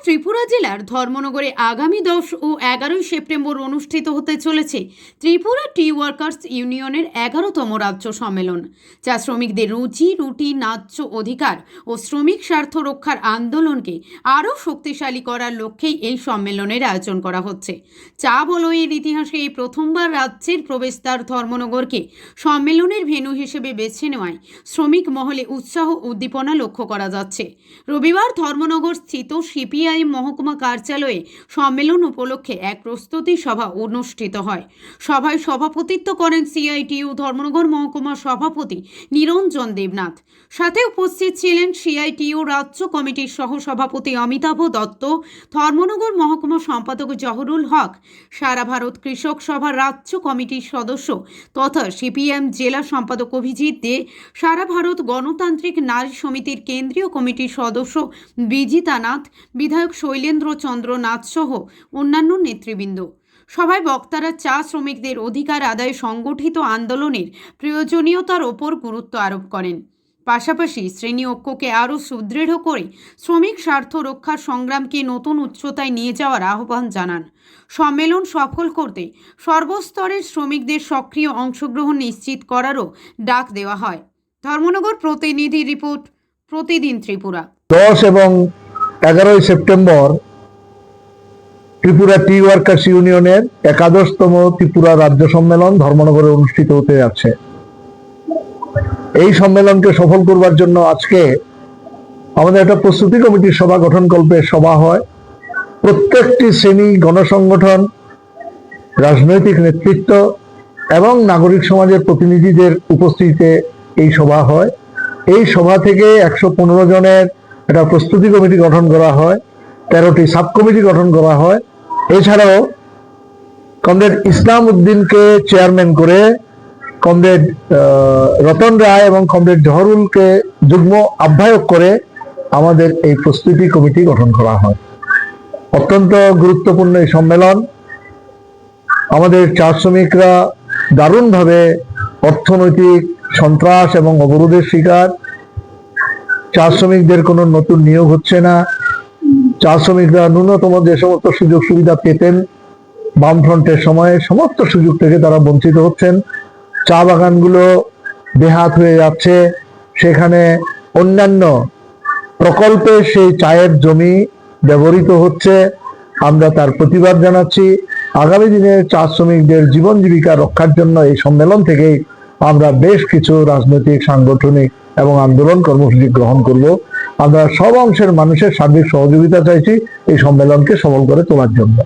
ত্রিপুরা জেলার ধর্মনগরে আগামী 10 ও 11 সেপ্টেম্বর অনুষ্ঠিত হতে চলেছে ত্রিপুরা টি ওয়ার্কার্স ইউনিয়নের 11তম রাজ্য সম্মেলন, যা শ্রমিকদের রুটি ন্যায্য অধিকার ও শ্রমিক স্বার্থ রক্ষার আন্দোলনকে আরও শক্তিশালী করার লক্ষ্যেই এই সম্মেলনের আয়োজন করা হচ্ছে। চা বলয়ের ইতিহাসে এই প্রথমবার রাজ্যের প্রবেশদ্বার ধর্মনগরকে সম্মেলনের ভেন্যু হিসেবে বেছে নেওয়ায় শ্রমিক মহলে উৎসাহ উদ্দীপনা লক্ষ্য করা যাচ্ছে। রবিবার ধর্মনগর স্থিত সিপিআইএম মহকুমা কার্যালয়ে সম্মেলন উপলক্ষে এক প্রস্তুতি সভা অনুষ্ঠিত হয়। সভায় সভাপতিত্ব করেন সিআইটিইউ ধর্মনগর মহকুমা সভাপতি নিরঞ্জন দেবনাথ। সাথে উপস্থিত ছিলেন সিআইটিইউ রাজ্য কমিটির সহ সভাপতি অমিতাভ দত্ত, ধর্মনগর মহকুমা সম্পাদক জহরুল হক, সারা ভারত কৃষক সভা রাজ্য কমিটির সদস্য তথা সিপিএম জেলা সম্পাদক অভিজিৎ দে, সারা ভারত গণতান্ত্রিক নারী সমিতির কেন্দ্রীয় কমিটির সদস্য বিজিতা নাথ, বিধায়ক শৈলেন্দ্র চন্দ্র নাথ সহ অন্যান্য নেতৃবৃন্দ। সভায় বক্তারা চা শ্রমিকদের অধিকার আদায়ে সংগঠিত আন্দোলনের প্রয়োজনীয়তার ওপর গুরুত্ব আরোপ করেন। পাশাপাশি শ্রেণী ঐক্যকে আরও সুদৃঢ় করে শ্রমিক স্বার্থ রক্ষার সংগ্রামকে নতুন উচ্চতায় নিয়ে যাওয়ার আহ্বান জানান। সম্মেলন সফল করতে সর্বস্তরের শ্রমিকদের সক্রিয় অংশগ্রহণ নিশ্চিত করারও ডাক দেওয়া হয়। ধর্মনগর প্রতিনিধি রিপোর্ট, প্রতিদিন ত্রিপুরা। 10 এবং 11 সেপ্টেম্বর ত্রিপুরা টি ওয়ার্কার্স ইউনিয়নের 11তম ত্রিপুরা রাজ্য সম্মেলন ধর্মনগরে অনুষ্ঠিত হতে যাচ্ছে। এই সম্মেলনকে সফল করবার জন্য আজকে আমাদের একটা প্রস্তুতি কমিটির সভা গঠনকল্পে সভা হয়। প্রত্যেকটি শ্রেণী, গণসংগঠন, রাজনৈতিক নেতৃত্ব এবং নাগরিক সমাজের প্রতিনিধিদের উপস্থিতিতে এই সভা হয়। এই সভা থেকে 115 জনের একটা প্রস্তুতি কমিটি গঠন করা হয়, 13টি সাব কমিটি গঠন করা হয়। এছাড়াও কমরেড ইসলাম উদ্দিনকে চেয়ারম্যান করে কমরেড রতন রায় এবং কমরেড জহরুলকে যুগ্ম আহ্বায়ক করে আমাদের এই প্রস্তুতি কমিটি গঠন করা হয়। অত্যন্ত গুরুত্বপূর্ণ এই সম্মেলন। আমাদের চা শ্রমিকরা দারুণভাবে অর্থনৈতিক সন্ত্রাস এবং অবরোধের শিকার। চা শ্রমিকদের কোনো নতুন নিয়োগ হচ্ছে না। চা শ্রমিকরা ন্যূনতম যে সমস্ত সুযোগ সুবিধা পেতেন বামফ্রন্টের সময়ে, সমস্ত সুযোগ থেকে তারা বঞ্চিত হচ্ছেন। চা বাগানগুলো বেহাত হয়ে যাচ্ছে, সেখানে অন্যান্য প্রকল্পে সেই চায়ের জমি ব্যবহৃত হচ্ছে। আমরা তার প্রতিবাদ জানাচ্ছি। আগামী দিনে চা শ্রমিকদের জীবন জীবিকা রক্ষার জন্য এই সম্মেলন থেকেই আমরা বেশ কিছু রাজনৈতিক, সাংগঠনিক এবং আন্দোলন কর্মসূচি গ্রহণ করব। আমরা সব অংশের মানুষের সার্বিক সহযোগিতা চাইছি এই সম্মেলনকে সফল করে তোলার জন্য।